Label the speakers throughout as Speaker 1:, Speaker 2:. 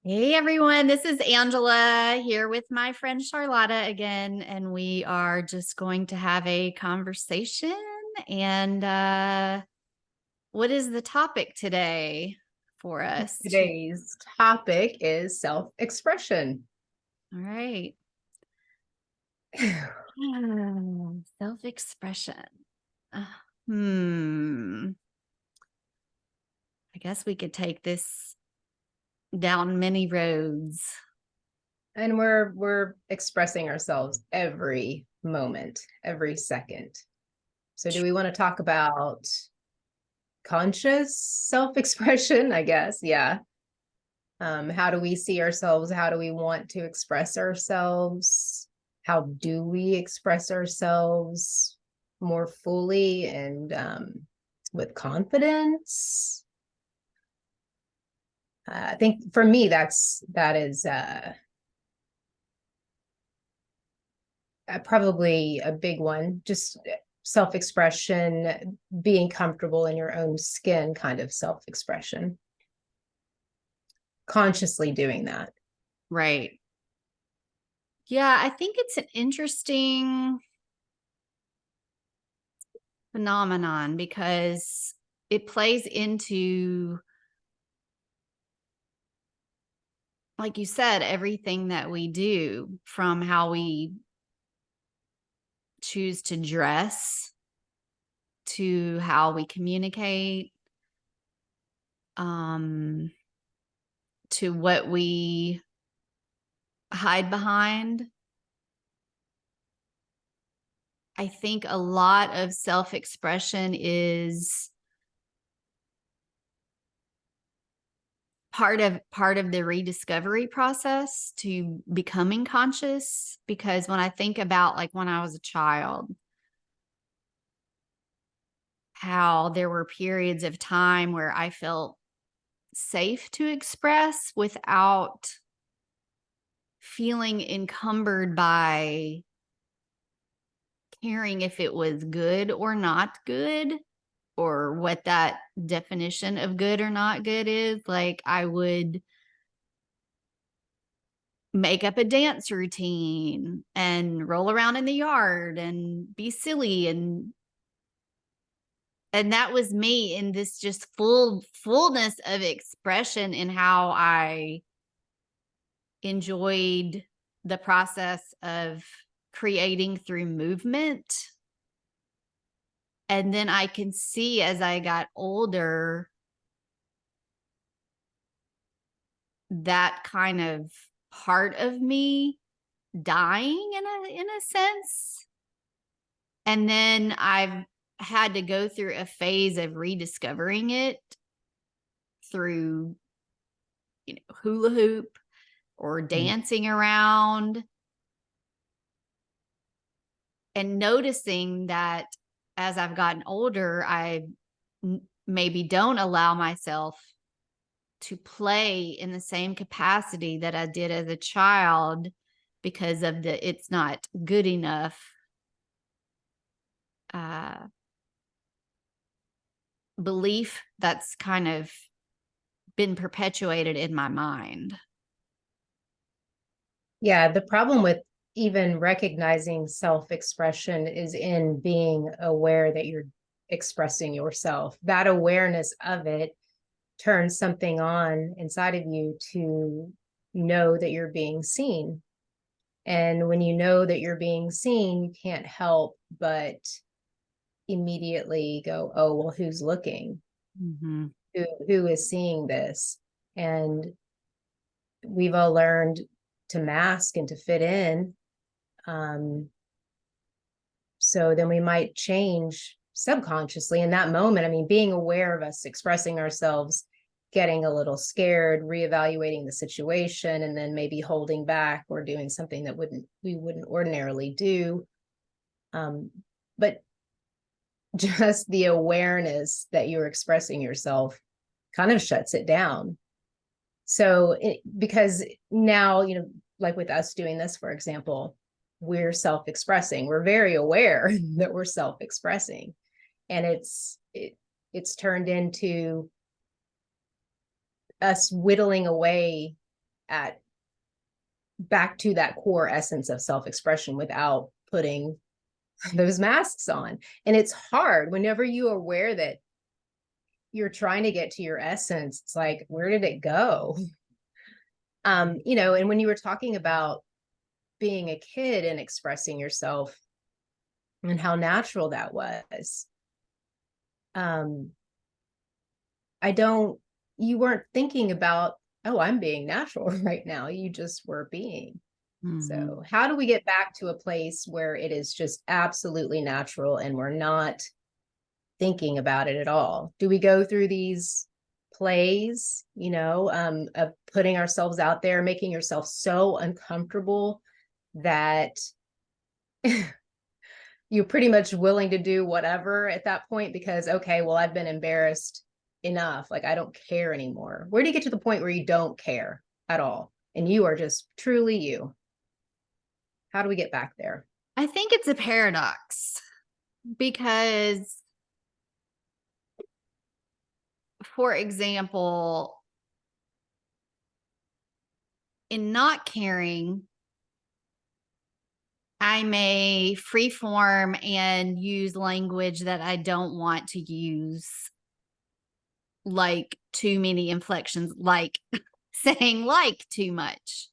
Speaker 1: Hey everyone, this is Angela here with my friend Charlotta again, and we are just going to have a conversation. And what is the topic today for us?
Speaker 2: Today's topic is self-expression.
Speaker 1: All right. Self-expression. Uh, hmm. I guess we could take this down many roads.
Speaker 2: And we're expressing ourselves every moment, every second. So do we want to talk about conscious self-expression? I guess, yeah. How do we see ourselves? How do we want to express ourselves? How do we express ourselves more fully and with confidence? I think for me, that is probably a big one. Just self-expression, being comfortable in your own skin, kind of self-expression. Consciously doing that.
Speaker 1: Right. Yeah, I think it's an interesting phenomenon because it plays into, like you said, everything that we do, from how we choose to dress to how we communicate, um, to what we hide behind. I think a lot of self-expression is part of the rediscovery process to becoming conscious, because when I think about, like, when I was a child, how there were periods of time where I felt safe to express without feeling encumbered by caring if it was good or not good, or what that definition of good or not good is. Like, I would make up a dance routine and roll around in the yard and be silly, and that was me in this just fullness of expression in how I enjoyed the process of creating through movement. And then I can see, as I got older, that kind of part of me dying in a sense. And then I've had to go through a phase of rediscovering it through, hula hoop or dancing around, and noticing that as I've gotten older, I maybe don't allow myself to play in the same capacity that I did as a child because of the it's not good enough uh, belief that's kind of been perpetuated in my mind.
Speaker 2: Yeah, the problem with even recognizing self-expression is in being aware that you're expressing yourself. That awareness of it turns something on inside of you to know that you're being seen. And when you know that you're being seen, you can't help but immediately go, oh, well, who's looking?
Speaker 1: Mm-hmm.
Speaker 2: Who is seeing this? And we've all learned to mask and to fit in. Um, so then we might change subconsciously in that moment. I mean, being aware of us expressing ourselves, getting a little scared, reevaluating the situation, and then maybe holding back or doing something that we wouldn't ordinarily do. But just the awareness that you're expressing yourself kind of shuts it down. So because now, like with us doing this, for example, we're self-expressing. We're very aware that we're self-expressing. And it's turned into us whittling away at back to that core essence of self-expression without putting those masks on. And it's hard whenever you're aware that you're trying to get to your essence. It's like, where did it go? You know, and when you were talking about being a kid and expressing yourself and how natural that was, you weren't thinking about, oh, I'm being natural right now. You just were being. So how do we get back to a place where it is just absolutely natural and we're not thinking about it at all? Do we go through these plays, you know, of putting ourselves out there, making yourself so uncomfortable that you're pretty much willing to do whatever at that point because, okay, well, I've been embarrassed enough. Like, I don't care anymore. Where do you get to the point where you don't care at all? And you are just truly you. How do we get back there?
Speaker 1: I think it's a paradox because, for example, in not caring, I may freeform and use language that I don't want to use, like too many inflections, like saying like too much.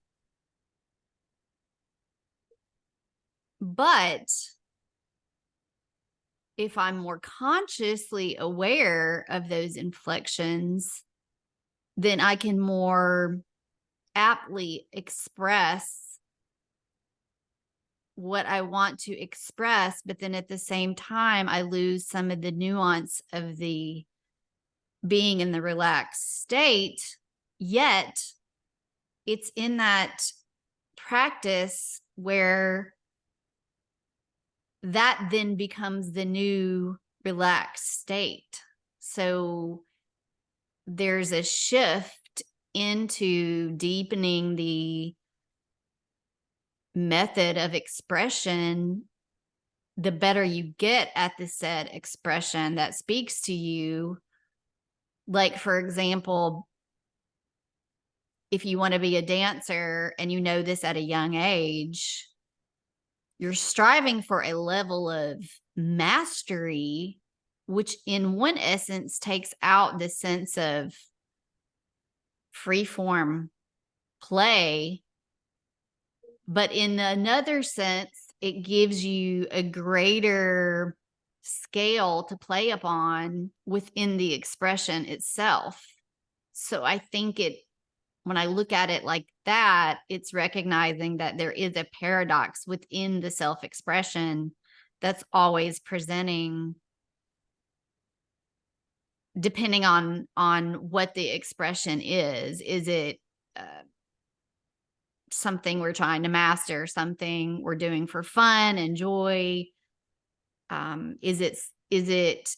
Speaker 1: But if I'm more consciously aware of those inflections, then I can more aptly express what I want to express. But then at the same time, I lose some of the nuance of the being in the relaxed state. Yet it's in that practice where that then becomes the new relaxed state. So there's a shift into deepening the method of expression. The better you get at the said expression that speaks to you. Like, for example, if you want to be a dancer and you know this at a young age, you're striving for a level of mastery, which in one essence takes out the sense of freeform play. But in another sense, it gives you a greater scale to play upon within the expression itself. So I think when I look at it like that, it's recognizing that there is a paradox within the self-expression that's always presenting, depending on what the expression is. Is it something we're trying to master, something we're doing for fun and joy? Is it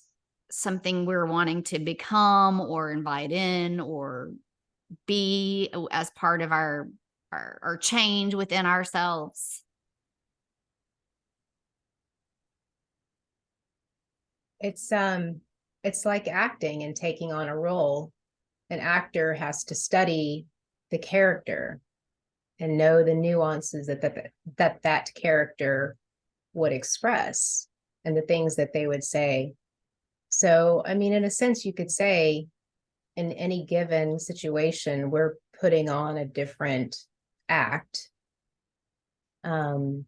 Speaker 1: something we're wanting to become or invite in or be as part of our change within ourselves?
Speaker 2: It's like acting and taking on a role. An actor has to study the character and know the nuances that character would express and the things that they would say. So, I mean, in a sense, you could say in any given situation, we're putting on a different act. So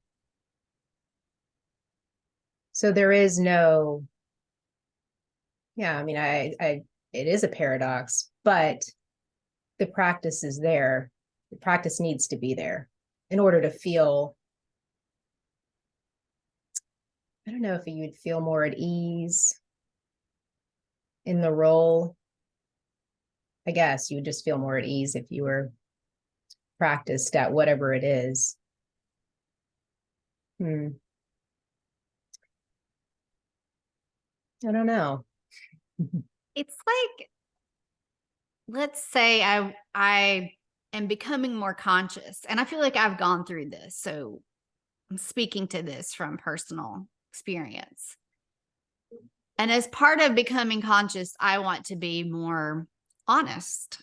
Speaker 2: there is no, yeah, I mean, it is a paradox, but the practice is there. The practice needs to be there in order to feel, I don't know if you would feel more at ease in the role. I guess you would just feel more at ease if you were practiced at whatever it is. I don't know.
Speaker 1: It's like, let's say I am becoming more conscious, and I feel like I've gone through this, so I'm speaking to this from personal experience. And as part of becoming conscious, I want to be more honest.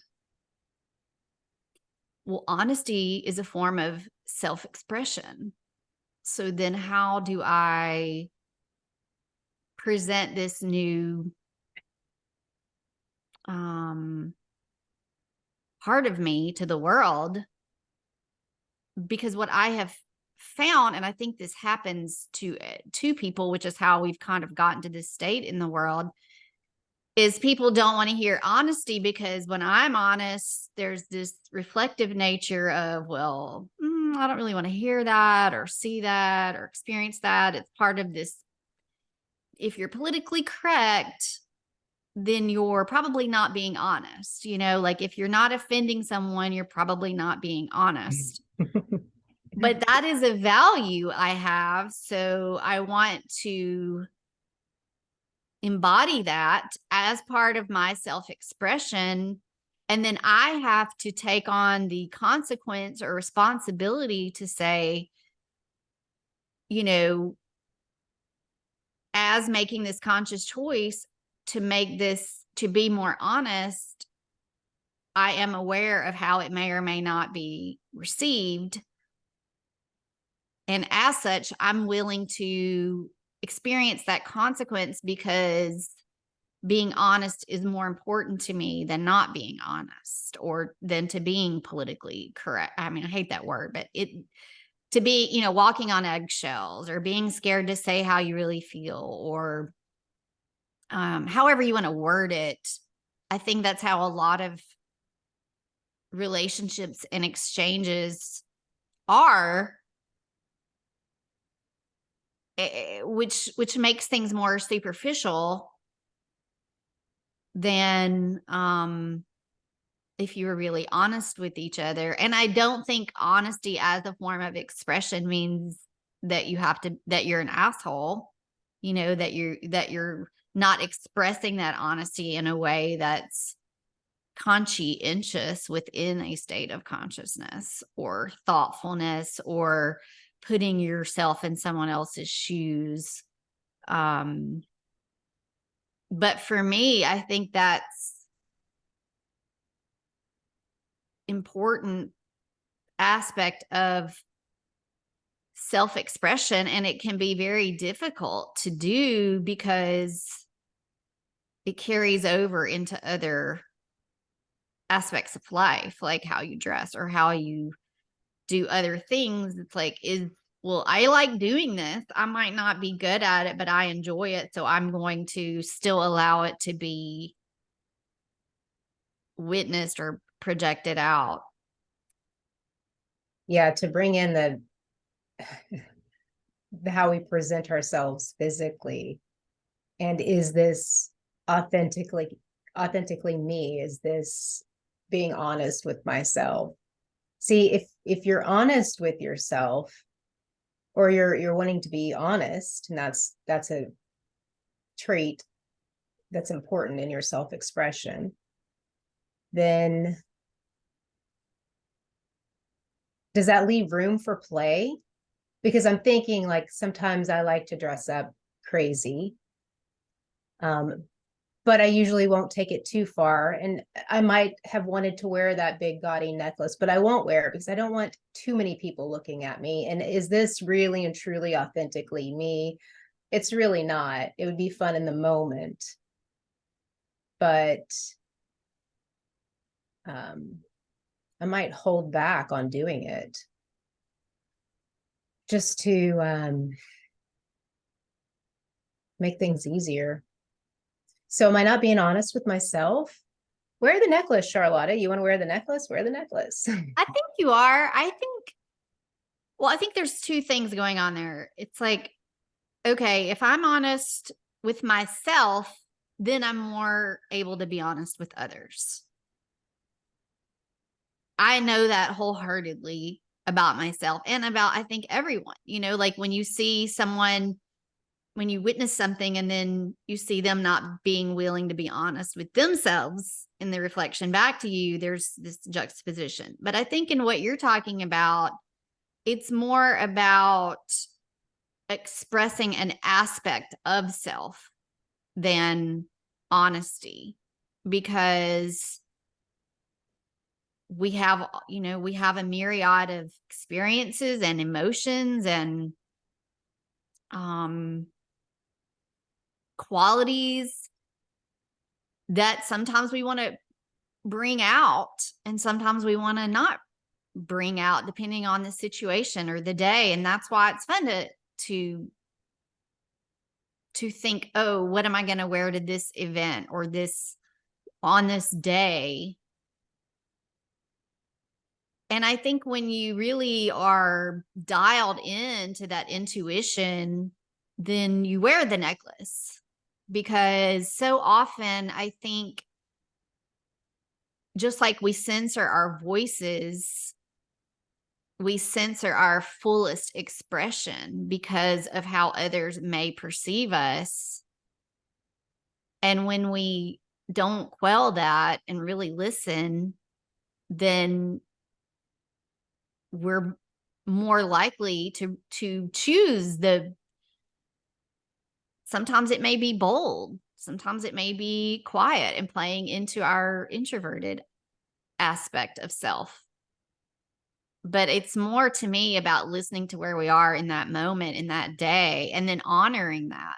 Speaker 1: well, honesty is a form of self-expression. So then how do I present this new part of me to the world? Because what I have found, and I think this happens to people, which is how we've kind of gotten to this state in the world, is people don't want to hear honesty, because when I'm honest, there's this reflective nature of, well, I don't really want to hear that or see that or experience that. It's part of this. If you're politically correct, then you're probably not being honest. Like if you're not offending someone, you're probably not being honest. But that is a value I have. So I want to embody that as part of my self-expression. And then I have to take on the consequence or responsibility to say, as making this conscious choice to be more honest, I am aware of how it may or may not be received. And as such, I'm willing to experience that consequence, because being honest is more important to me than not being honest, or than to being politically correct. I mean, I hate that word, but to be, walking on eggshells, or being scared to say how you really feel, or however you want to word it. I think that's how a lot of relationships and exchanges are, which makes things more superficial than if you were really honest with each other. And I don't think honesty as a form of expression means that you're an asshole, that you're not expressing that honesty in a way that's conscientious within a state of consciousness or thoughtfulness, or putting yourself in someone else's shoes. But for me, I think that's important aspect of self-expression, and it can be very difficult to do because it carries over into other aspects of life, like how you dress or how you do other things. It's like, well, I like doing this. I might not be good at it, but I enjoy it. So I'm going to still allow it to be witnessed or projected out.
Speaker 2: Yeah, to bring in the how we present ourselves physically. And is this authentically me? Is this being honest with myself? See, if you're honest with yourself, or you're wanting to be honest, and that's a trait that's important in your self-expression, then does that leave room for play? Because I'm thinking, like, sometimes I like to dress up crazy, but I usually won't take it too far. And I might have wanted to wear that big gaudy necklace, but I won't wear it because I don't want too many people looking at me. And is this really and truly authentically me? It's really not. It would be fun in the moment, but I might hold back on doing it just to make things easier. So am I not being honest with myself? Wear the necklace, Charlotta. You want to wear the necklace? Wear the necklace.
Speaker 1: I think you are. I think there's two things going on there. It's like, okay, if I'm honest with myself, then I'm more able to be honest with others. I know that wholeheartedly about myself and about, I think, everyone. Like when you see someone, when you witness something and then you see them not being willing to be honest with themselves in the reflection back to you, there's this juxtaposition. But I think in what you're talking about, it's more about expressing an aspect of self than honesty, because we have, we have a myriad of experiences and emotions and qualities that sometimes we want to bring out and sometimes we want to not bring out, depending on the situation or the day. And that's why it's fun to think, oh, what am I going to wear to this event or this on this day? And I think when you really are dialed into that intuition, then you wear the necklace, because so often I think, just like we censor our voices, we censor our fullest expression because of how others may perceive us. And when we don't quell that and really listen, then we're more likely to choose sometimes it may be bold, sometimes it may be quiet and playing into our introverted aspect of self. But it's more to me about listening to where we are in that moment, in that day, and then honoring that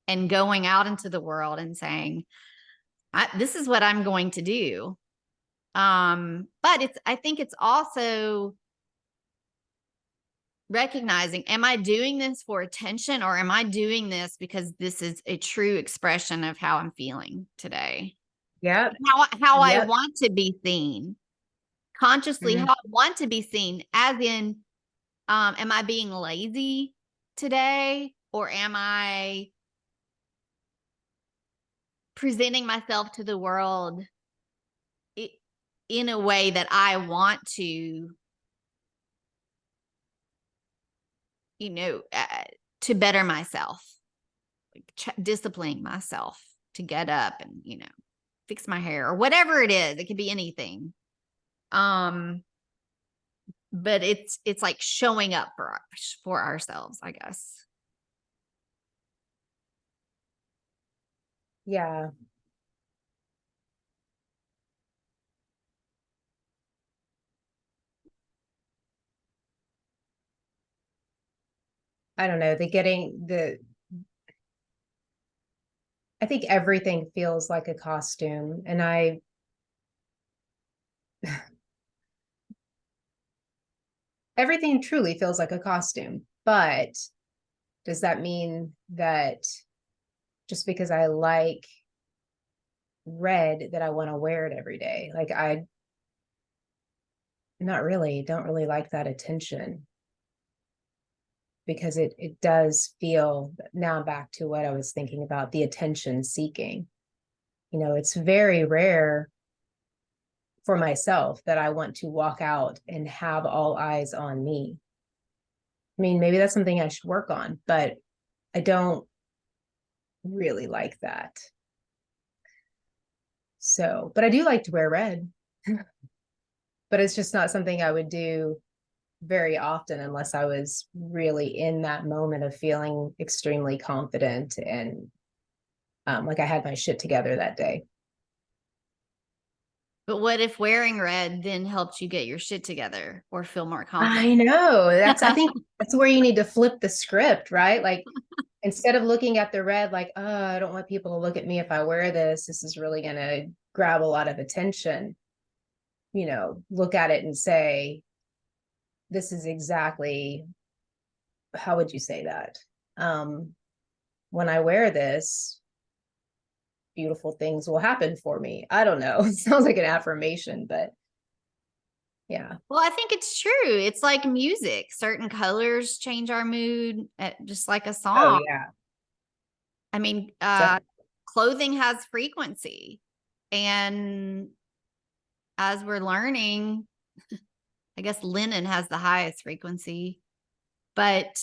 Speaker 1: and going out into the world and saying, this is what I'm going to do. But I think it's also recognizing, am I doing this for attention, or am I doing this because this is a true expression of how I'm feeling today?
Speaker 2: Yep.
Speaker 1: How I
Speaker 2: Yep.
Speaker 1: want to be seen consciously,
Speaker 2: Mhm.
Speaker 1: how I want to be seen, as in, am I being lazy today, or am I presenting myself to the world in a way that I want to better myself, like disciplining myself to get up and, fix my hair or whatever it is. It could be anything. But it's like showing up for ourselves, I guess.
Speaker 2: Yeah. I don't know. I think everything feels like a costume. And everything truly feels like a costume. But does that mean that just because I like red that I want to wear it every day? Like, not really, don't really like that attention, because it does feel, now I'm back to what I was thinking about, the attention seeking. It's very rare for myself that I want to walk out and have all eyes on me. I mean, maybe that's something I should work on, but I don't really like that. So, but I do like to wear red, but it's just not something I would do very often unless I was really in that moment of feeling extremely confident and like I had my shit together that day.
Speaker 1: But what if wearing red then helped you get your shit together or feel more
Speaker 2: I
Speaker 1: confident?
Speaker 2: know. I think that's where you need to flip the script, right? Like, instead of looking at the red, like, oh, I don't want people to look at me if I wear this. This is really going to grab a lot of attention. Look at it and say, this is exactly, how would you say that? When I wear this, beautiful things will happen for me. I don't know. It sounds like an affirmation, but yeah.
Speaker 1: Well, I think it's true. It's like music. Certain colors change our mood, just like a
Speaker 2: Oh,
Speaker 1: song.
Speaker 2: yeah.
Speaker 1: I mean,
Speaker 2: Definitely.
Speaker 1: clothing has frequency. And as we're learning, I guess linen has the highest frequency, but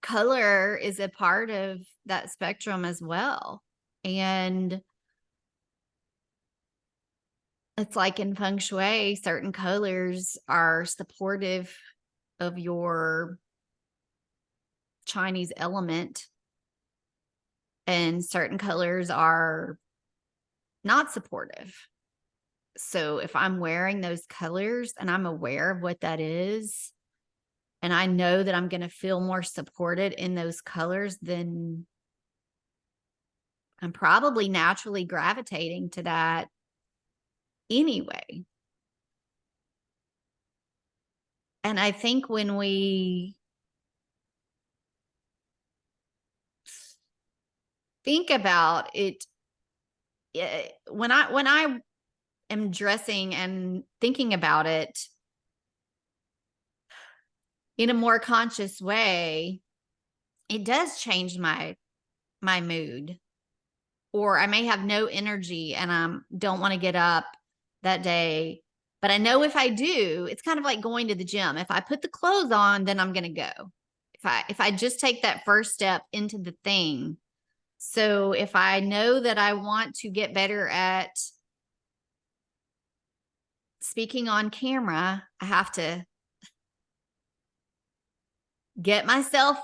Speaker 1: color is a part of that spectrum as well. And it's like in feng shui, certain colors are supportive of your Chinese element, and certain colors are not supportive. So if I'm wearing those colors and I'm aware of what that is, and I know that I'm going to feel more supported in those colors, then I'm probably naturally gravitating to that anyway. And I think when we think about it, when I am dressing and thinking about it in a more conscious way, it does change my mood. Or I may have no energy and don't want to get up that day. But I know if I do, it's kind of like going to the gym. If I put the clothes on, then I'm going to go. If I just take that first step into the thing. So if I know that I want to get better at speaking on camera, I have to get myself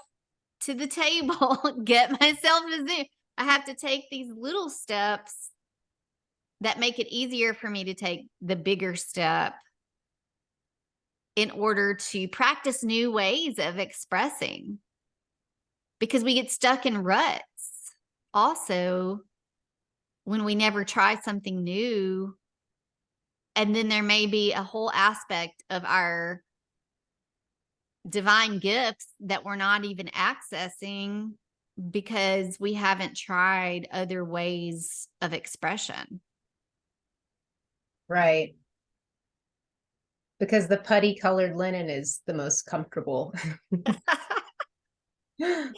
Speaker 1: to the table, get myself to Zoom. I have to take these little steps that make it easier for me to take the bigger step in order to practice new ways of expressing, because we get stuck in ruts also when we never try something new. And then there may be a whole aspect of our divine gifts that we're not even accessing because we haven't tried other ways of expression.
Speaker 2: Right. Because the putty colored linen is the most comfortable. There's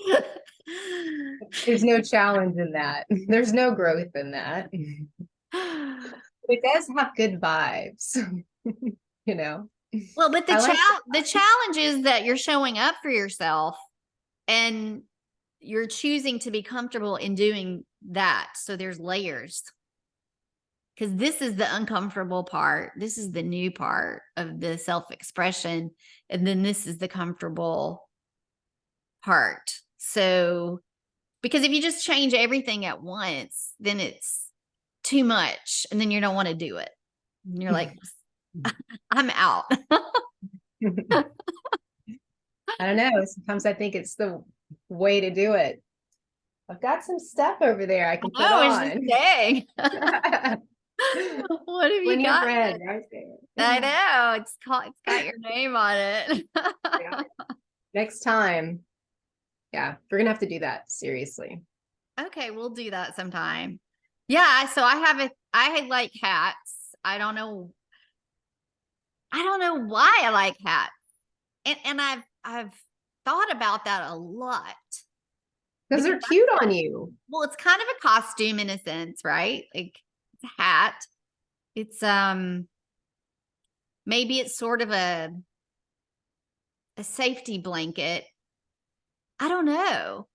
Speaker 2: no challenge in that. There's no growth in that. It does have good vibes, you know.
Speaker 1: Well, but
Speaker 2: I like
Speaker 1: the challenge is that you're showing up for yourself and you're choosing to be comfortable in doing that. So there's layers. Because this is the uncomfortable part. This is the new part of the self-expression. And then this is the comfortable part. So, because if you just change everything at once, then it's too much. And then you don't want to do it. And you're like, I'm out.
Speaker 2: I don't know. Sometimes I think it's the way to do it. I've got some stuff over there I can put
Speaker 1: I was
Speaker 2: on.
Speaker 1: just saying. What have you
Speaker 2: When you're
Speaker 1: got?
Speaker 2: red, right there.
Speaker 1: I know. It's got your name on it.
Speaker 2: Yeah. Next time. Yeah, we're gonna have to do that seriously.
Speaker 1: Okay, we'll do that sometime. Yeah, so I like hats. I don't know why I like hats. And I've thought about that a lot.
Speaker 2: Because they're cute on you.
Speaker 1: Well, it's kind of a costume in a sense, right? Like it's a hat. It's maybe it's sort of a safety blanket. I don't know.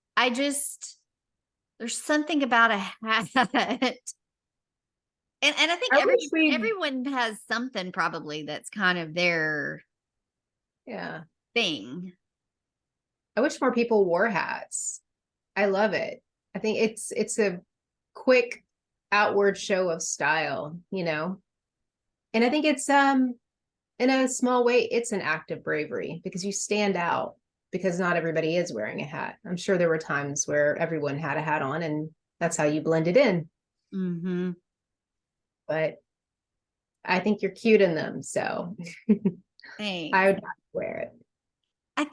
Speaker 1: There's something about a hat. And I think everyone has something probably that's kind of their thing.
Speaker 2: I wish more people wore hats. I love it. I think it's a quick outward show of style, you know. And I think it's in a small way, it's an act of bravery because you stand out because not everybody is wearing a hat. I'm sure there were times where everyone had a hat on and that's how you blended in.
Speaker 1: Mm-hmm.
Speaker 2: But I think you're cute in them. So
Speaker 1: Thanks.
Speaker 2: I would wear it.
Speaker 1: I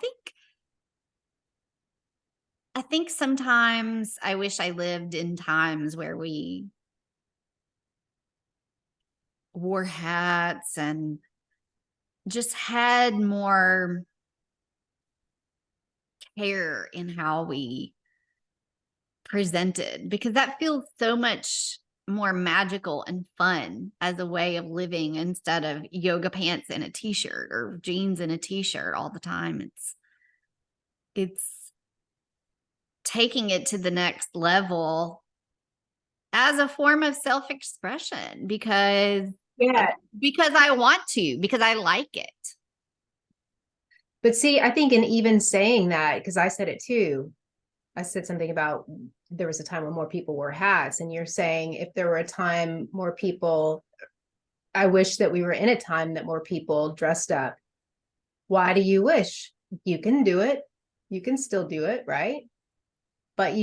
Speaker 1: think sometimes I wish I lived in times where we wore hats and just had more care in how we presented, because that feels so much more magical and fun as a way of living instead of yoga pants and a t-shirt or jeans and a t-shirt all the time. It's taking it to the next level as a form of self-expression because I want to, because I like it.
Speaker 2: But see, I think in even saying that, because I said it too, I said something about there was a time when more people wore hats, and you're saying if there were a time more people I wish that we were in a time that more people dressed up. Why do you wish? You can do it. You can still do it, right? But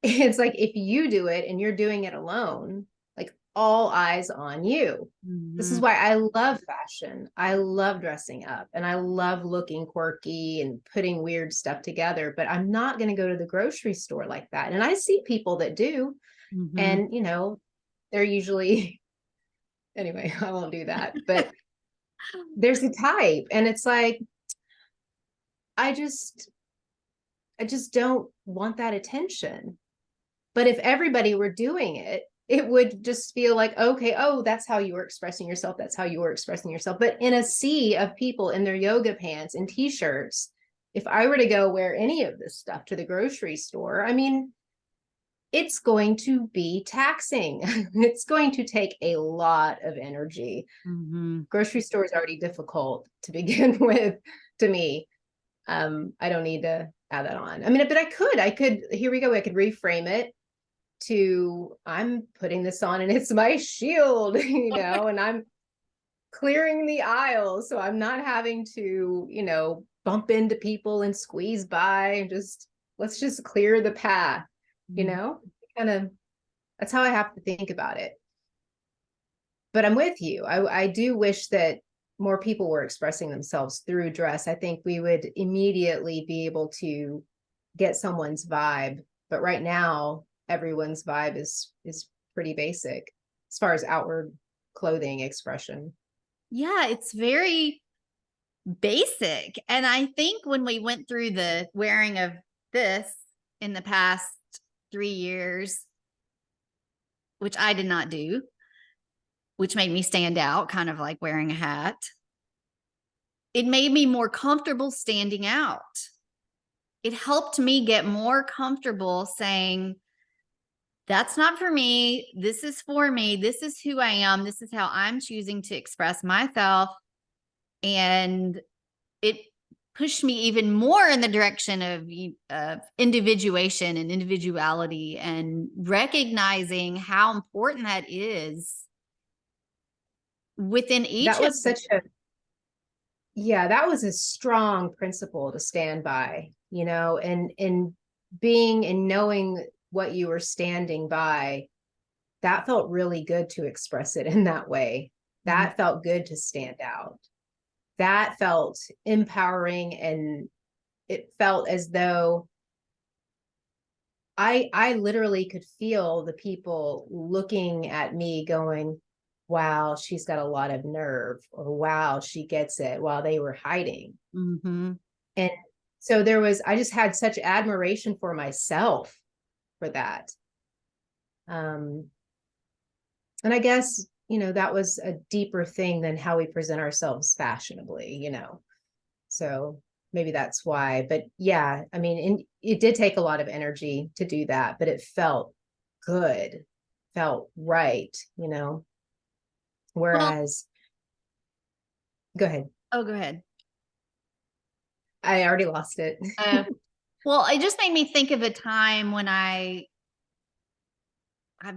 Speaker 2: it's like if you do it and you're doing it alone, like all eyes on you. This is
Speaker 1: Mhm.
Speaker 2: why I love fashion. I love dressing up and I love looking quirky and putting weird stuff together, but I'm not going to go to the grocery store like that. And I see people that do,
Speaker 1: Mhm.
Speaker 2: and they're usually anyway, I won't do that. But there's a type, and it's like I just I just don't want that attention. But if everybody were doing it, it would just feel like, okay, oh, that's how you were expressing yourself. That's how you were expressing yourself. But in a sea of people in their yoga pants and t-shirts, if I were to go wear any of this stuff to the grocery store, I mean, it's going to be taxing. It's going to take a lot of energy.
Speaker 1: Mhm.
Speaker 2: Grocery store is already difficult to begin with to me. I don't need to add that on. I mean, but I could, here we go. I could reframe it to I'm putting this on and it's my shield, and I'm clearing the aisle. So I'm not having to, bump into people and squeeze by and let's just clear the path, you
Speaker 1: Mhm.
Speaker 2: know, kind of, that's how I have to think about it. But I'm with you. I do wish that more people were expressing themselves through dress. I think we would immediately be able to get someone's vibe. But right now, everyone's vibe is pretty basic as far as outward clothing expression.
Speaker 1: Yeah, it's very basic. And I think when we went through the wearing of this in the past 3 years, which I did not do, which made me stand out, kind of like wearing a hat, it made me more comfortable standing out. It helped me get more comfortable saying, that's not for me. This is for me. This is who I am. This is how I'm choosing to express myself. And it pushed me even more in the direction of individuation and individuality and recognizing how important that is within each
Speaker 2: That
Speaker 1: of
Speaker 2: was such a Yeah, that was a strong principle to stand by, and being and knowing what you were standing by, that felt really good to express it in that way.
Speaker 1: Mhm.
Speaker 2: That felt good to stand out. That felt empowering, and it felt as though I literally could feel the people looking at me going, wow, she's got a lot of nerve, or wow, she gets it, while they were hiding.
Speaker 1: Mhm.
Speaker 2: And so I just had such admiration for myself for that. Um, and I guess, that was a deeper thing than how we present ourselves fashionably. So maybe that's why. But yeah, I mean, it did take a lot of energy to do that, but it felt good, felt right.
Speaker 1: Well,
Speaker 2: Whereas, go ahead.
Speaker 1: oh, go ahead.
Speaker 2: I already lost it.
Speaker 1: Uh, well, it just made me think of a time when I've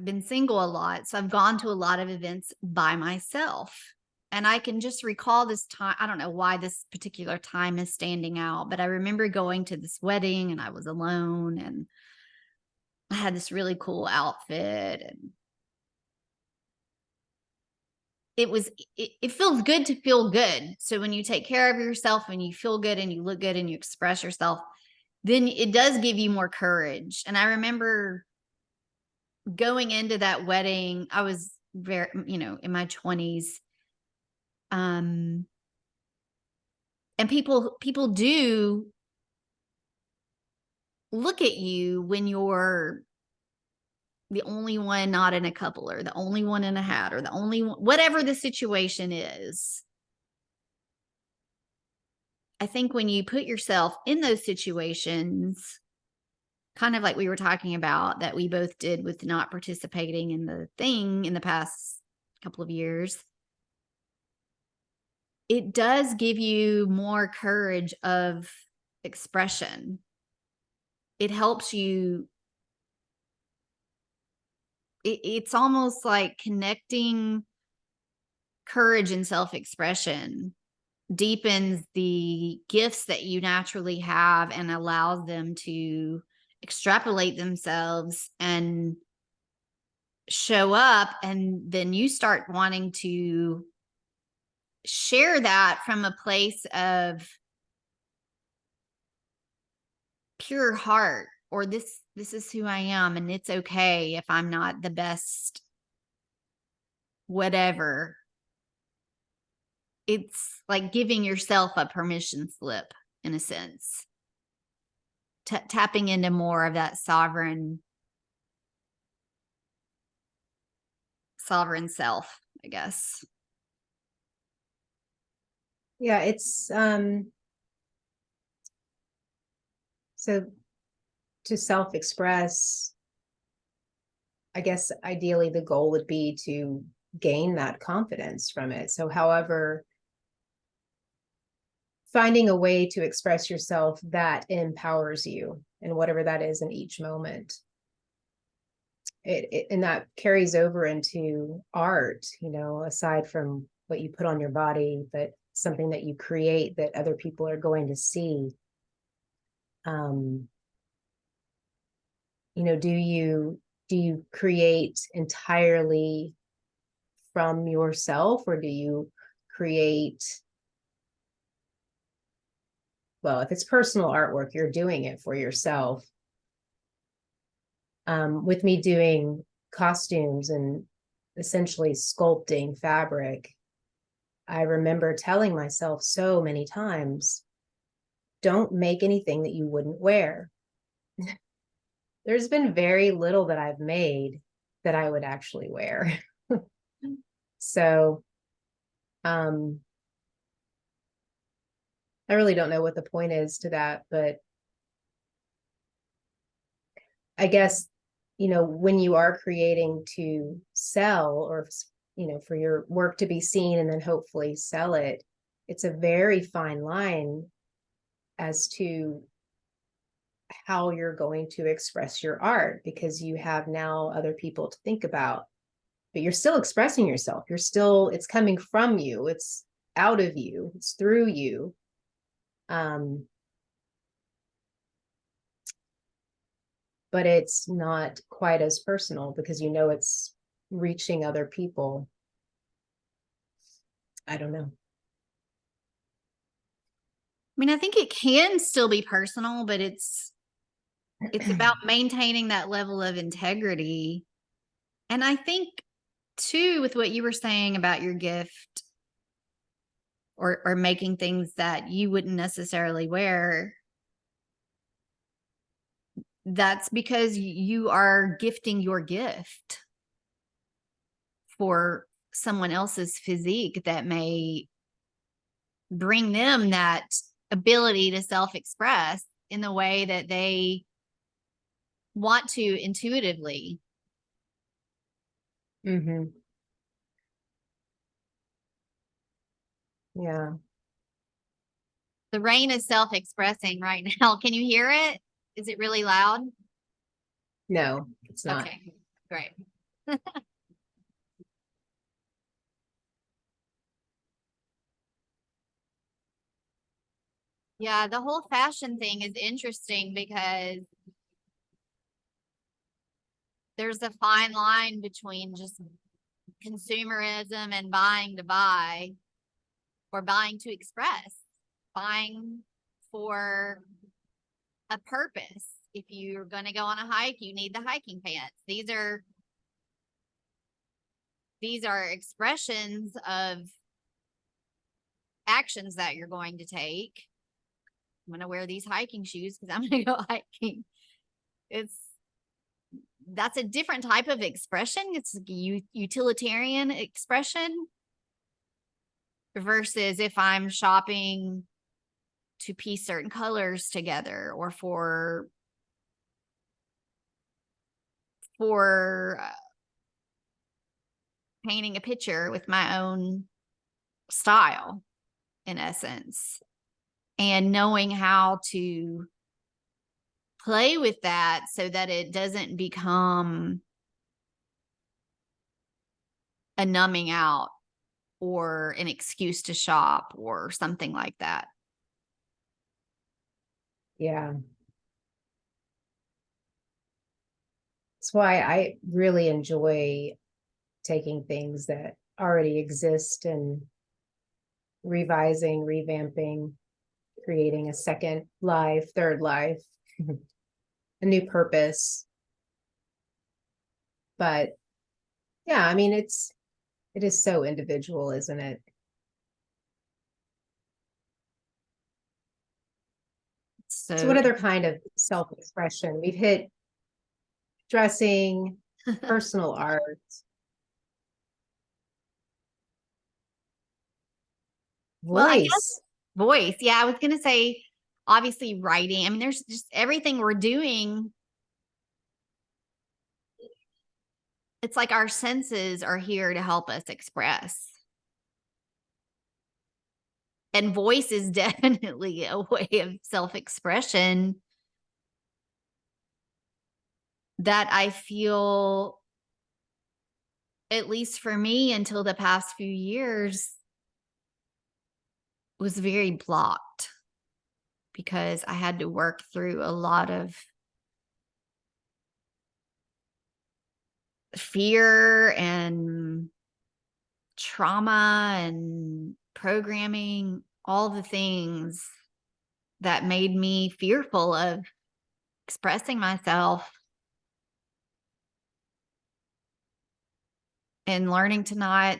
Speaker 1: been single a lot, so I've gone to a lot of events by myself. And I can just recall this time. I don't know why this particular time is standing out, but I remember going to this wedding and I was alone and I had this really cool outfit and it feels good to feel good. So when you take care of yourself and you feel good and you look good and you express yourself, then it does give you more courage. And I remember going into that wedding, I was very, in my 20s. Um, and people do look at you when you're the only one not in a couple or the only one in a hat or the only one, whatever the situation is. I think when you put yourself in those situations, kind of like we were talking about that we both did with not participating in the thing in the past couple of years, it does give you more courage of expression. It helps you. It's almost like connecting courage and self-expression deepens the gifts that you naturally have and allows them to extrapolate themselves and show up. And then you start wanting to share that from a place of pure heart, or this is who I am, and it's okay if I'm not the best whatever. It's like giving yourself a permission slip in a sense, tapping into more of that sovereign self, I guess.
Speaker 2: Yeah, it's so to self-express, I guess ideally the goal would be to gain that confidence from it. So however, finding a way to express yourself that empowers you, and whatever that is in each moment. And that carries over into art, you know, aside from what you put on your body, but something that you create that other people are going to see. You know, do you create entirely from yourself, or do you create, well, if it's personal artwork, you're doing it for yourself. With me doing costumes and essentially sculpting fabric, I remember telling myself so many times, don't make anything that you wouldn't wear. There's been very little that I've made that I would actually wear. So, I really don't know what the point is to that, but I guess, you know, when you are creating to sell, or, you know, for your work to be seen and then hopefully sell it, it's a very fine line as to how you're going to express your art, because you have now other people to think about, but you're still expressing yourself. You're still, it's coming from you. It's out of you. It's through you. But it's not quite as personal because you know it's reaching other people. I don't know.
Speaker 1: I mean, I think it can still be personal, but it's about maintaining that level of integrity. And I think too, with what you were saying about your gift, or making things that you wouldn't necessarily wear, that's because you are gifting your gift for someone else's physique that may bring them that ability to self-express in the way that they want to intuitively.
Speaker 2: Mm-hmm. Yeah.
Speaker 1: The rain is self-expressing right now. Can you hear it? Is it really loud?
Speaker 2: No, it's not.
Speaker 1: Okay, great. Yeah, the whole fashion thing is interesting because there's a fine line between just consumerism and buying to buy, or buying to express, buying for a purpose. If you're going to go on a hike, you need the hiking pants. These are expressions of actions that you're going to take. I'm going to wear these hiking shoes because I'm going to go hiking. That's a different type of expression. It's a utilitarian expression versus if I'm shopping to piece certain colors together, or for painting a picture with my own style, in essence, and knowing how to play with that so that it doesn't become a numbing out or an excuse to shop or something like that.
Speaker 2: Yeah. That's why I really enjoy taking things that already exist and revising, revamping, creating a second life, third life, a new purpose. But yeah, I mean, it is so individual, isn't it? So
Speaker 1: So
Speaker 2: what other kind of self-expression? We've hit dressing, personal art,
Speaker 1: well, I guess
Speaker 2: voice.
Speaker 1: voice. Yeah, I was going to say obviously writing. I mean, there's just everything we're doing. It's like our senses are here to help us express. And voice is definitely a way of self-expression that I feel, at least for me until the past few years, was very blocked because I had to work through a lot of fear and trauma and programming, all the things that made me fearful of expressing myself and learning to not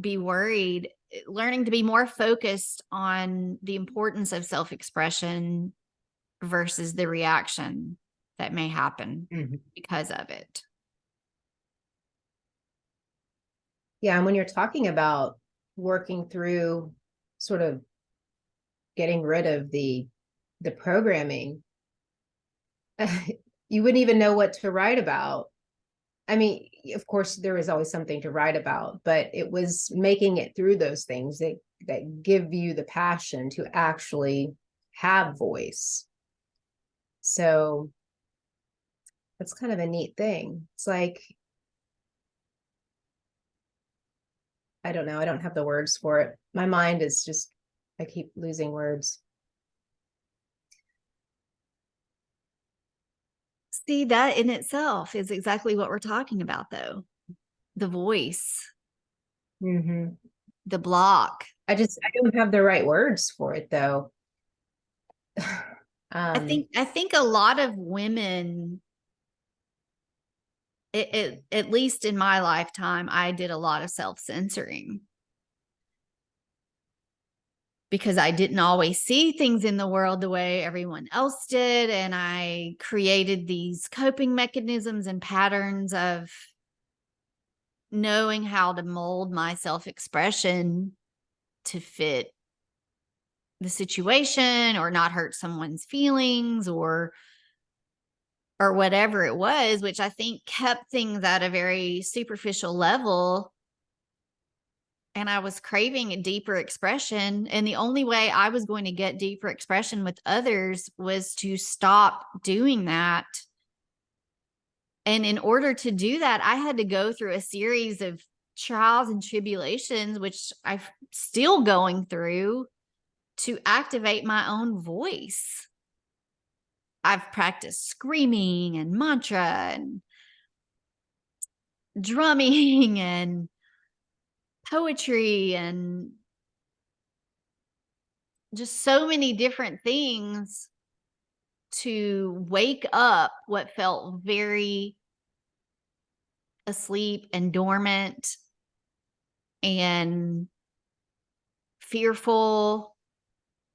Speaker 1: be worried, learning to be more focused on the importance of self expression versus the reaction that may happen
Speaker 2: Mhm.
Speaker 1: because of it.
Speaker 2: Yeah, and when you're talking about working through sort of getting rid of the programming, you wouldn't even know what to write about. I mean, of course, there is always something to write about, but it was making it through those things that give you the passion to actually have voice. So that's kind of a neat thing. It's like, I don't know, I don't have the words for it. My mind is just, I keep losing words.
Speaker 1: See, that in itself is exactly what we're talking about, though. The voice,
Speaker 2: Mm-hmm.
Speaker 1: the block.
Speaker 2: I don't have the right words for it though.
Speaker 1: I
Speaker 2: um,
Speaker 1: think I think a lot of women, at least in my lifetime, I did a lot of self-censoring because I didn't always see things in the world the way everyone else did. And I created these coping mechanisms and patterns of knowing how to mold my self expression to fit the situation or not hurt someone's feelings or whatever it was, which I think kept things at a very superficial level. And I was craving a deeper expression. And the only way I was going to get deeper expression with others was to stop doing that. And in order to do that, I had to go through a series of trials and tribulations, which I'm still going through to activate my own voice. I've practiced screaming and mantra and drumming and poetry and just so many different things to wake up what felt very asleep and dormant and fearful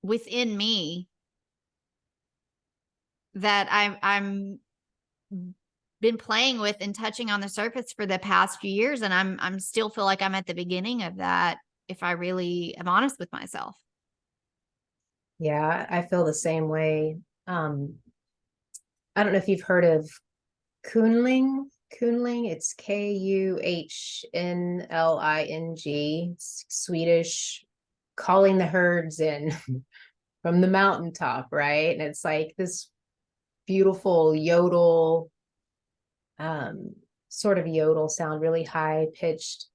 Speaker 1: within me that I'm been playing with and touching on the surface for the past few years, and I'm still feel like I'm at the beginning of that if I really am honest with myself.
Speaker 2: yeah, I feel the same way. Um, I don't know if you've heard of Kunling. Kunling, it's Kuhnling. It's Swedish, calling the herds in from the mountaintop, right? And it's like this beautiful um, sort of yodel sound, really high pitched.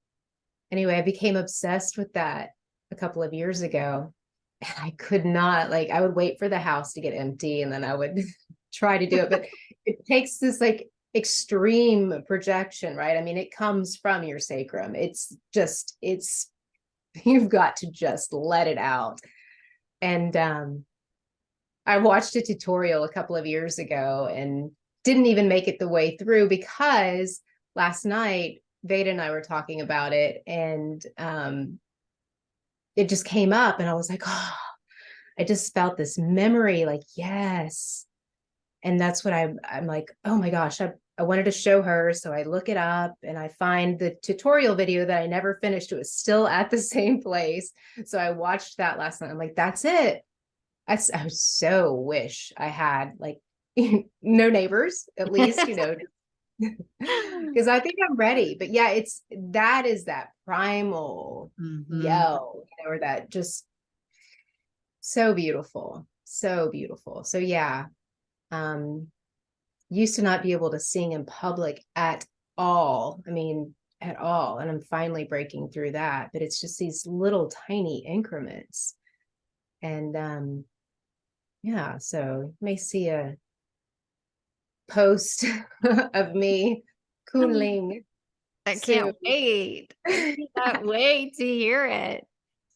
Speaker 2: anyway, I became obsessed with that a couple of years ago. And I could not, like, I would wait for the house to get empty and then I would try to do it. But it takes this like extreme projection, right? I mean, it comes from your sacrum. It's just, it's, you've got to just let it out. And I watched a tutorial a couple of years ago and didn't even make it the way through because last night Veda and I were talking about it, and it just came up and I was like, oh, I just felt this memory, like, yes. And that's what I'm like, oh my gosh, I wanted to show her. So I look it up and I find the tutorial video that I never finished. It was still at the same place. So I watched that last night. I'm like, that's it. I so wish I had like no neighbors, at least, you know, because I think I'm ready. But yeah, that is that primal yell, you know, or that just so beautiful, so beautiful. So yeah, used to not be able to sing in public at all. I mean, at all. And I'm finally breaking through that, but it's just these little tiny increments. And yeah, so you may see a post of me kunling
Speaker 1: I
Speaker 2: soon.
Speaker 1: can't wait. I cannot wait to hear it.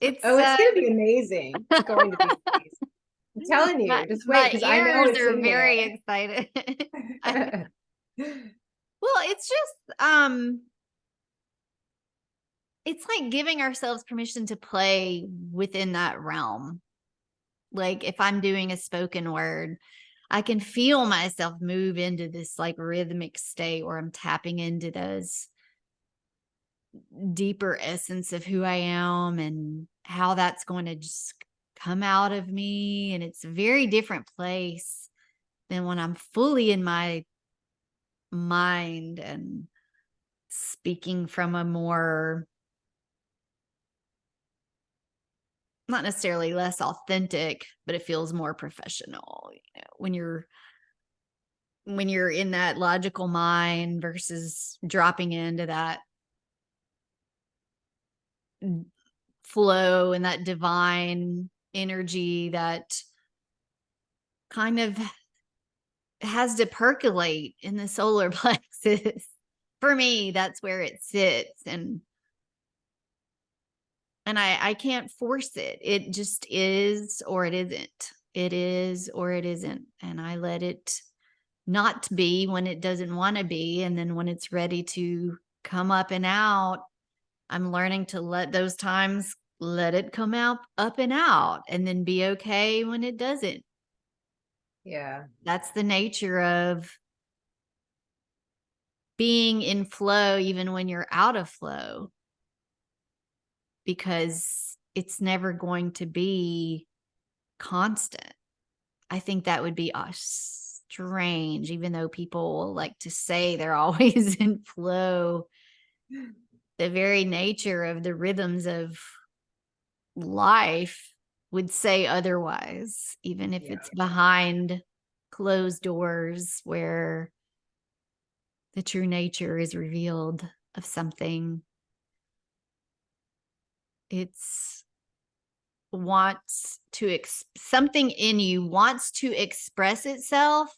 Speaker 1: It's
Speaker 2: Oh, it's gonna be amazing. It's going to be amazing. I'm telling you, just wait,
Speaker 1: my
Speaker 2: because I know
Speaker 1: ears
Speaker 2: it's
Speaker 1: are
Speaker 2: in
Speaker 1: very
Speaker 2: there.
Speaker 1: excited. Well, it's like giving ourselves permission to play within that realm. Like if I'm doing a spoken word, I can feel myself move into this like rhythmic state where I'm tapping into those deeper essence of who I am and how that's going to just come out of me. And it's a very different place than when I'm fully in my mind and speaking from a more, not necessarily less authentic, but it feels more professional. You know, when you're in that logical mind versus dropping into that flow and that divine energy that kind of has to percolate in the solar plexus. For me, that's where it sits. And I can't force it. It just is or it isn't. It is or it isn't. And I let it not be when it doesn't want to be. And then when it's ready to come up and out, I'm learning to let those times let it come out up and out and then be okay when it doesn't.
Speaker 2: Yeah.
Speaker 1: That's the nature of being in flow even when you're out of flow, because it's never going to be constant. I think that would be strange, even though people like to say they're always in flow. The very nature of the rhythms of life would say otherwise, even if it's behind closed doors where the true nature is revealed of something. It's something in you wants to express itself.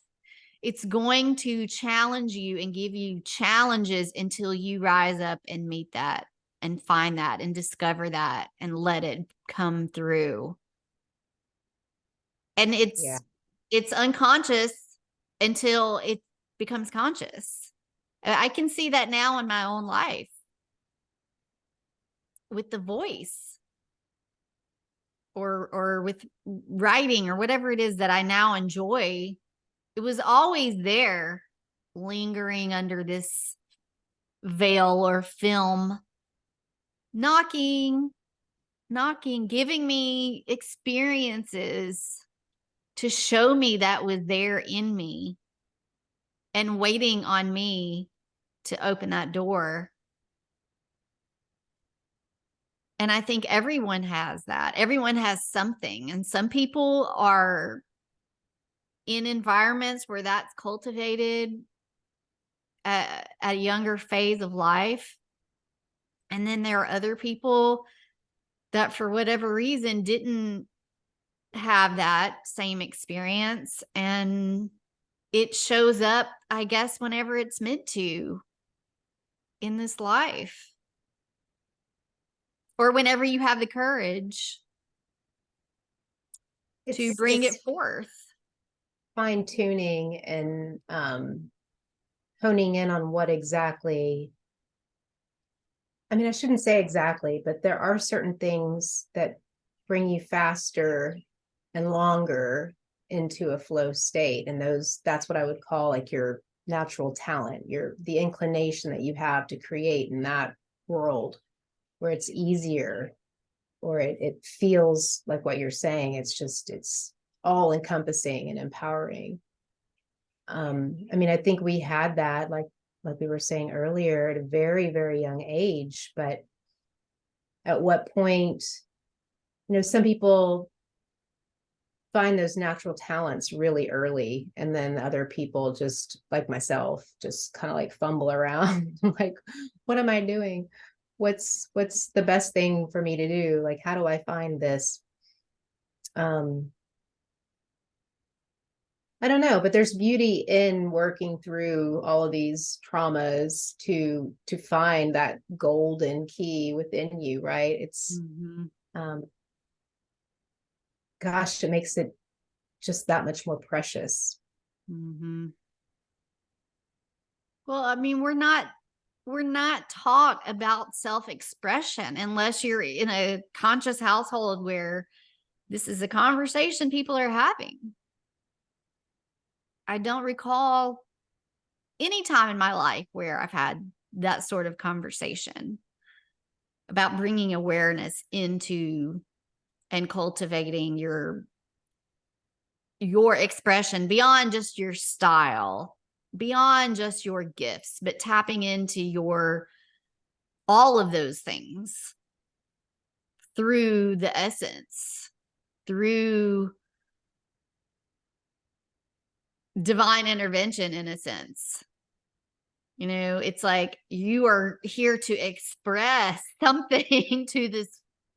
Speaker 1: It's going to challenge you and give you challenges until you rise up and meet that and find that and discover that and let it come through. And it's unconscious until it becomes conscious. I can see that now in my own life with the voice or with writing or whatever it is that I now enjoy. It was always there, lingering under this veil or film, knocking, giving me experiences to show me that was there in me and waiting on me to open that door. And I think everyone has that. Everyone has something. And some people are in environments where that's cultivated at a younger phase of life. And then there are other people that for whatever reason didn't have that same experience, and it shows up, I guess, whenever it's meant to in this life, or whenever you have the courage to bring it
Speaker 2: It's
Speaker 1: forth.
Speaker 2: fine tuning and honing in on what exactly, I mean, I shouldn't say exactly, but there are certain things that bring you faster and longer into a flow state. And that's what I would call like your natural talent, the inclination that you have to create in that world where it's easier, or it feels like what you're saying. It's all encompassing and empowering. I mean, I think we had that, like we were saying earlier, at a very, very young age, but at what point, some people find those natural talents really early, and then other people, just like myself, just kind of like fumble around like, what am I doing? What's the best thing for me to do? Like, how do I find this? I don't know, but there's beauty in working through all of these traumas to find that golden key within you, right? It's um gosh, it makes it just that much more precious.
Speaker 1: Well, I mean, we're not taught about self-expression unless you're in a conscious household where this is a conversation people are having. I don't recall any time in my life where I've had that sort of conversation about bringing awareness into and cultivating your expression beyond just your style, beyond just your gifts, but tapping into all of those things through the essence, through divine intervention, in a sense. It's like you are here to express something to the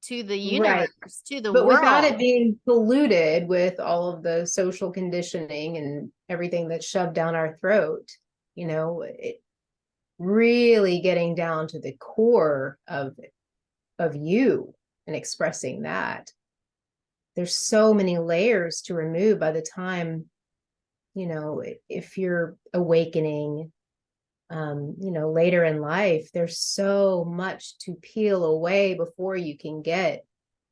Speaker 2: Right.
Speaker 1: universe, to the
Speaker 2: But without it
Speaker 1: world.
Speaker 2: being polluted with all of the social conditioning and everything that's shoved down our throat, it really getting down to the core of you and expressing that. There's so many layers to remove by the time, if you're awakening, later in life, there's so much to peel away before you can get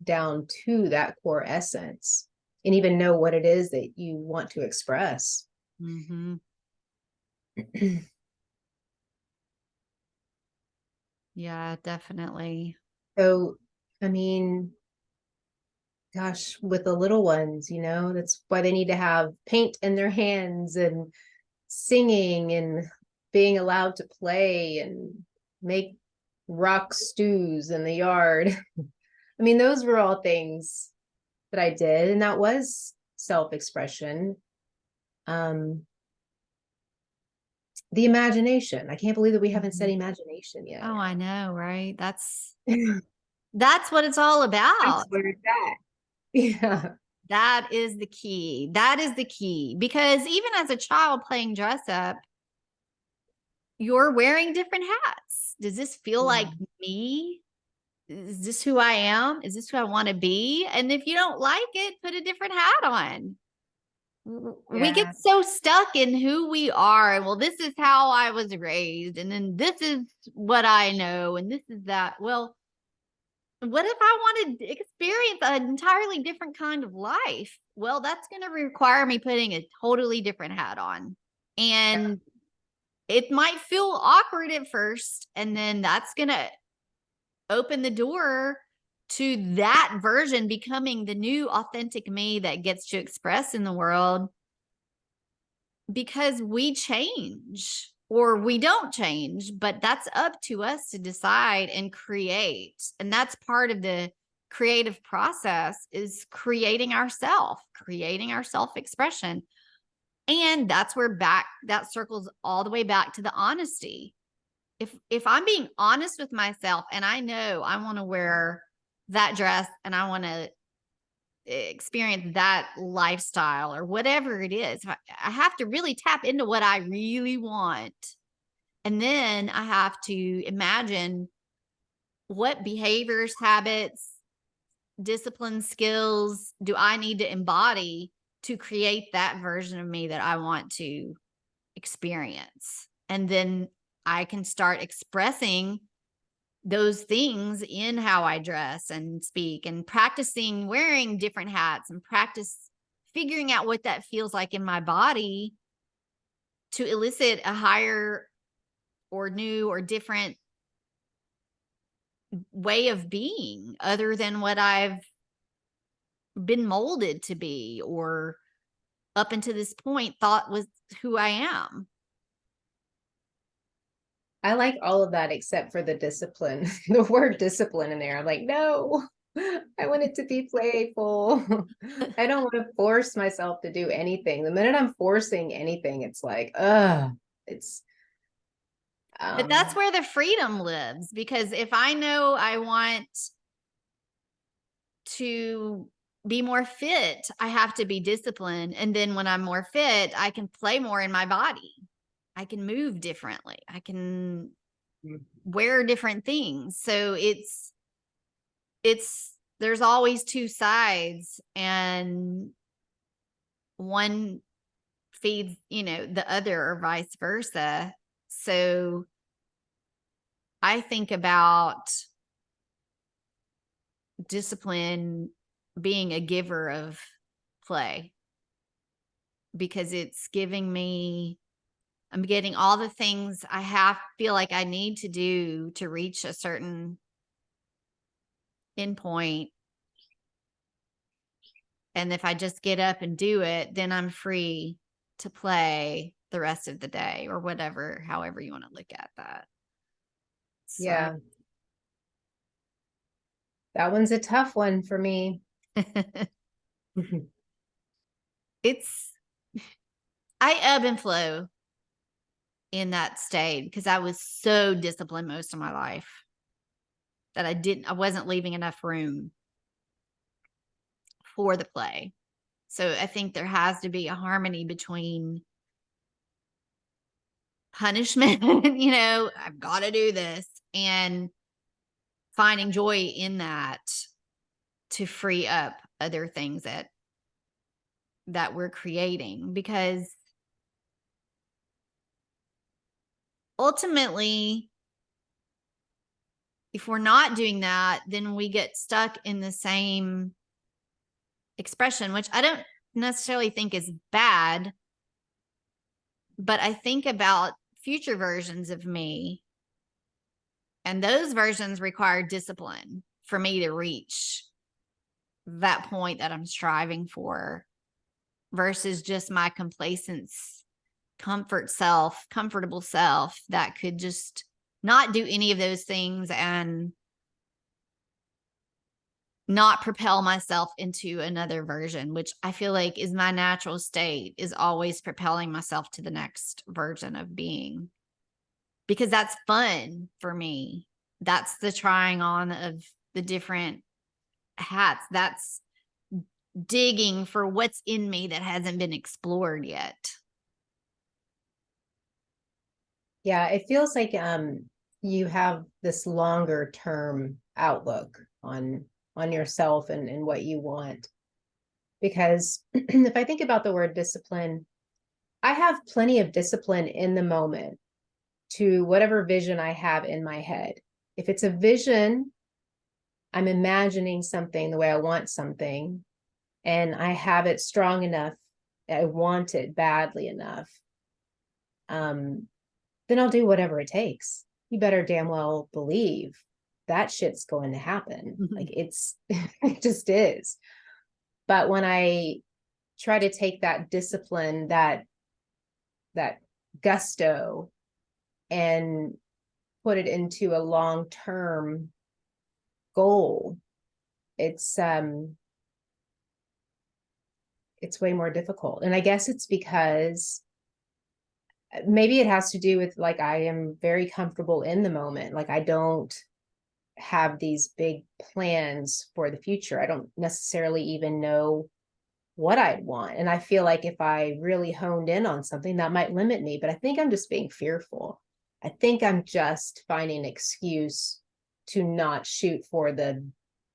Speaker 2: down to that core essence and even know what it is that you want to express.
Speaker 1: Yeah, definitely.
Speaker 2: So, I mean, gosh, with the little ones, that's why they need to have paint in their hands and singing and being allowed to play and make rock stews in the yard. I mean, those were all things that I did, and that was self-expression. The imagination. I can't believe that we haven't said imagination yet.
Speaker 1: Oh, I know, right? That's what it's all about.
Speaker 2: That's where it's at. Yeah.
Speaker 1: That is the key. That is the key. Because even as a child playing dress up, you're wearing different hats. Does this feel like me? Is this who I am? Is this who I want to be? And if you don't like it, put a different hat on. We get so stuck in who we are. And well, this is how I was raised. And then this is what I know. And this is that. Well, what if I want to experience an entirely different kind of life? Well, that's going to require me putting a totally different hat on. And it might feel awkward at first. And then that's going to open the door to that version becoming the new authentic me that gets to express in the world, because we change or we don't change, but that's up to us to decide and create. And that's part of the creative process, is creating our self-expression. And that's where that circles all the way back to the honesty. if I'm being honest with myself and I know I want to wear that dress and I want to experience that lifestyle or whatever it is, I have to really tap into what I really want. And then I have to imagine what behaviors, habits, discipline, skills do I need to embody to create that version of me that I want to experience. And then I can start expressing those things in how I dress and speak and practicing wearing different hats and practice figuring out what that feels like in my body to elicit a higher or new or different way of being other than what I've been molded to be or up until this point thought was who I am.
Speaker 2: I like all of that except for the discipline, the word discipline in there. I'm like, no, I want it to be playful. I don't want to force myself to do anything. The minute I'm forcing anything, it's like, it's
Speaker 1: But that's where the freedom lives, because if I know I want to be more fit, I have to be disciplined. And then when I'm more fit, I can play more in my body. I can move differently. I can wear different things. So there's always two sides, and one feeds, the other, or vice versa. So I think about discipline being a giver of play, because it's giving me, I'm getting all the things I feel like I need to do to reach a certain endpoint. And if I just get up and do it, then I'm free to play the rest of the day or whatever, however you want to look at that. So.
Speaker 2: Yeah. That one's a tough one for me.
Speaker 1: I ebb and flow in that state because I was so disciplined most of my life that I wasn't leaving enough room for the play. So I think there has to be a harmony between punishment, I've got to do this, and finding joy in that to free up other things that we're creating. Because ultimately, if we're not doing that, then we get stuck in the same expression, which I don't necessarily think is bad, but I think about future versions of me, and those versions require discipline for me to reach that point that I'm striving for, versus just my complacence, comfortable self that could just not do any of those things and not propel myself into another version, which I feel like is my natural state, is always propelling myself to the next version of being, because that's fun for me. That's the trying on of the different hats. That's digging for what's in me that hasn't been explored yet.
Speaker 2: Yeah, it feels like you have this longer term outlook on yourself and what you want. Because if I think about the word discipline, I have plenty of discipline in the moment to whatever vision I have in my head. If it's a vision, I'm imagining something the way I want something, and I have it strong enough, I want it badly enough, then I'll do whatever it takes. You better damn well believe that shit's going to happen.
Speaker 1: Mm-hmm.
Speaker 2: Like it just is. But when I try to take that discipline, that gusto, and put it into a long-term goal, it's way more difficult. And I guess it's because maybe it has to do with like, I am very comfortable in the moment. Like, I don't have these big plans for the future. I don't necessarily even know what I'd want. And I feel like if I really honed in on something, that might limit me, but I think I'm just being fearful. I think I'm just finding an excuse to not shoot for the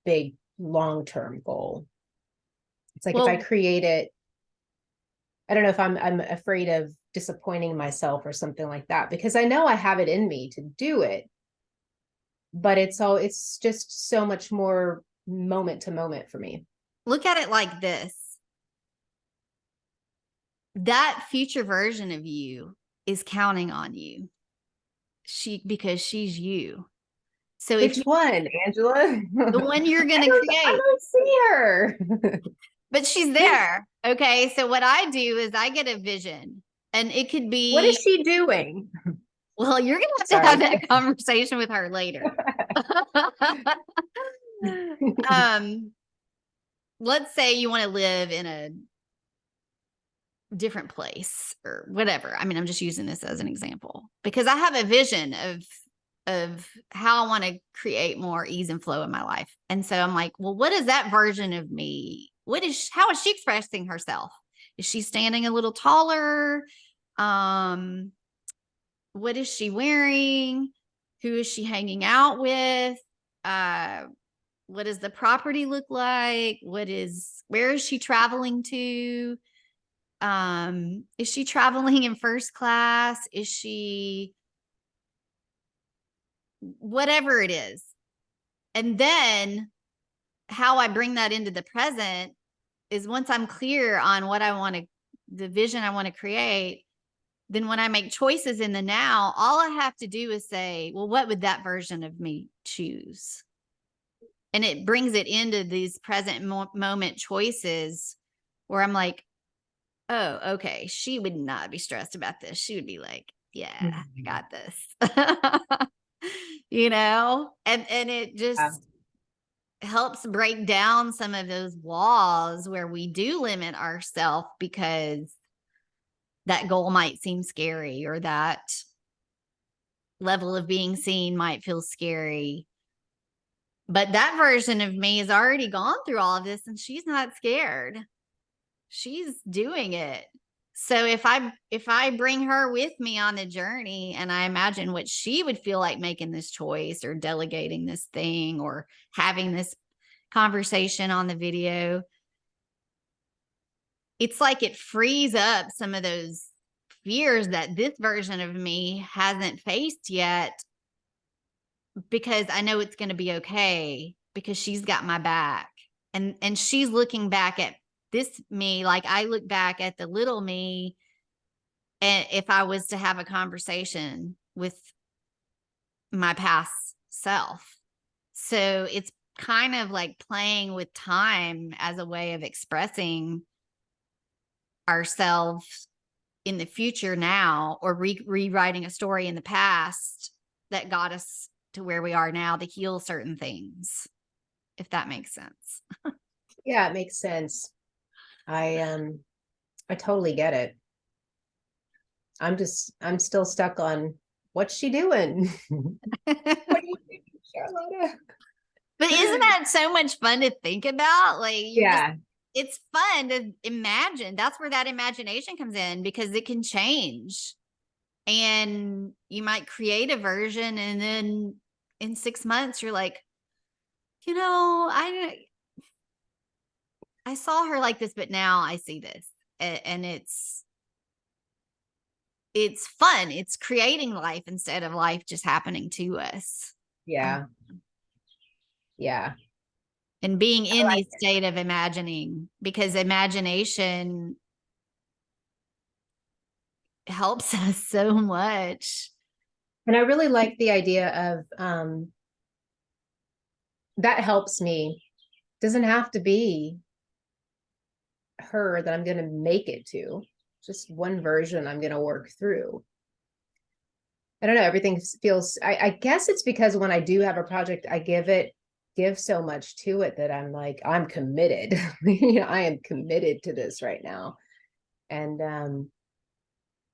Speaker 2: big long-term goal. It's like if I
Speaker 1: Well,
Speaker 2: create it, I don't know if I'm afraid of disappointing myself or something like that, because I know I have it in me to do it, but it's just so much more moment to moment for me.
Speaker 1: look at it like this. That future version of you is counting on you. Because she's you. So if
Speaker 2: Which
Speaker 1: you,
Speaker 2: one, Angela?
Speaker 1: the one you're going
Speaker 2: I
Speaker 1: to
Speaker 2: I
Speaker 1: create,
Speaker 2: don't see her.
Speaker 1: but she's there. Okay. So what I do is I get a vision, and it could
Speaker 2: What is
Speaker 1: be,
Speaker 2: she doing?
Speaker 1: well, you're going to have
Speaker 2: Sorry.
Speaker 1: that conversation with her later. um, let's say you want to live in a different place or whatever. I mean, I'm just using this as an example because I have a vision of how I want to create more ease and flow in my life. And so I'm like, well, what is that version of me? How is she expressing herself? Is she standing a little taller? Um, what is she wearing? Who is she hanging out with? Uh, what does the property look like? Where is she traveling to? Is she traveling in first class? Is she whatever it is? And then how I bring that into the present is once I'm clear on what I want to, the vision I want to create, then when I make choices in the now, all I have to do is say, well, what would that version of me choose? And it brings it into these present moment choices where I'm like, oh, okay, she would not be stressed about this. She would be like, yeah, I got this. And it
Speaker 2: Yeah.
Speaker 1: just helps break down some of those walls where we do limit ourselves because that goal might seem scary or that level of being seen might feel scary. But that version of me has already gone through all of this and she's not scared. She's doing it. So if I bring her with me on the journey and I imagine what she would feel like making this choice or delegating this thing or having this conversation on the video, it's like it frees up some of those fears that this version of me hasn't faced yet because I know it's going to be okay because she's got my back. And she's looking back at this me like I look back at the little me, and if I was to have a conversation with my past self. So it's kind of like playing with time as a way of expressing ourselves in the future now, or rewriting a story in the past that got us to where we are now to heal certain things, if that makes sense.
Speaker 2: Yeah, it makes sense. I totally get it. I'm still stuck on what's she doing?
Speaker 1: But
Speaker 2: What are you doing, Charlotta?
Speaker 1: isn't that so much fun to think about? Like
Speaker 2: Yeah,
Speaker 1: it's fun to imagine. That's where that imagination comes in because it can change. And you might create a version and then in 6 months you're like, I saw her like this, but now I see this. And it's fun. It's creating life instead of life just happening to us.
Speaker 2: yeah, yeah.
Speaker 1: And being
Speaker 2: I
Speaker 1: in the
Speaker 2: like it.
Speaker 1: state of imagining, because imagination helps us so much.
Speaker 2: And I really like the idea of that helps me. Doesn't have to be her that I'm going to make it to. Just one version I'm going to work through. I don't know. Everything feels, I guess it's because when I do have a project, I give so much to it that I'm like, I'm committed. I am committed to this right now. And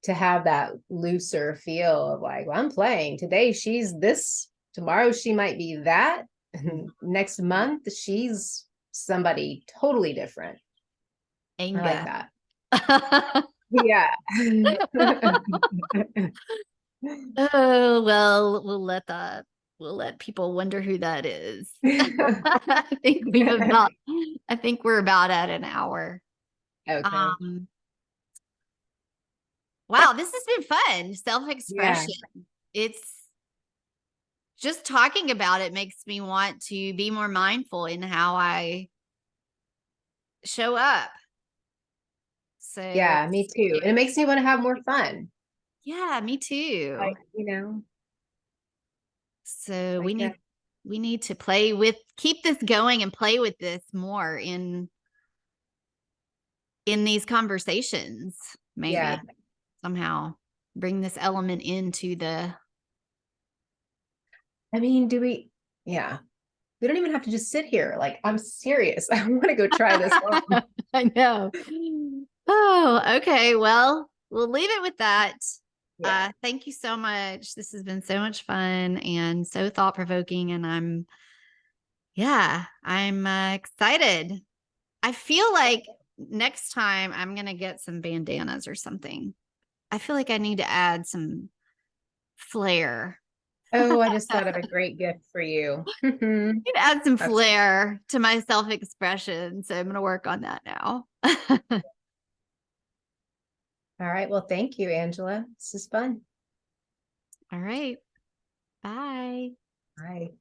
Speaker 2: to have that looser feel of like, well, I'm playing today, she's this, tomorrow she might be that, and next month she's somebody totally different. I like
Speaker 1: Anger.
Speaker 2: that. Yeah.
Speaker 1: Oh, well, we'll let people wonder who that is. I think we're about at an hour.
Speaker 2: Okay.
Speaker 1: Wow, this has been fun.
Speaker 2: Yeah.
Speaker 1: Self-expression. It's just talking about it makes me want to be more mindful in how I show up. So,
Speaker 2: Yeah, me too. And it makes me want to have more fun.
Speaker 1: yeah, me too.
Speaker 2: Like, you know,
Speaker 1: So
Speaker 2: like that.
Speaker 1: we need to keep this going and play with this more in these conversations, maybe
Speaker 2: Yeah.
Speaker 1: somehow bring this element into the
Speaker 2: I mean, yeah. We don't even have to just sit here. Like, I'm serious. I want to go try this on.
Speaker 1: I know. Oh, okay. Well, we'll leave it with that.
Speaker 2: Yeah.
Speaker 1: Thank you so much. This has been so much fun and so thought provoking. And I'm excited. I feel like next time I'm going to get some bandanas or something. I feel like I need to add some flair.
Speaker 2: Oh, I just thought of a great gift for you.
Speaker 1: I need to add some
Speaker 2: That's
Speaker 1: flair to my self expression. So I'm going to work on that now.
Speaker 2: all right. Well, thank you, Angela. This is fun.
Speaker 1: All right. Bye.
Speaker 2: Bye.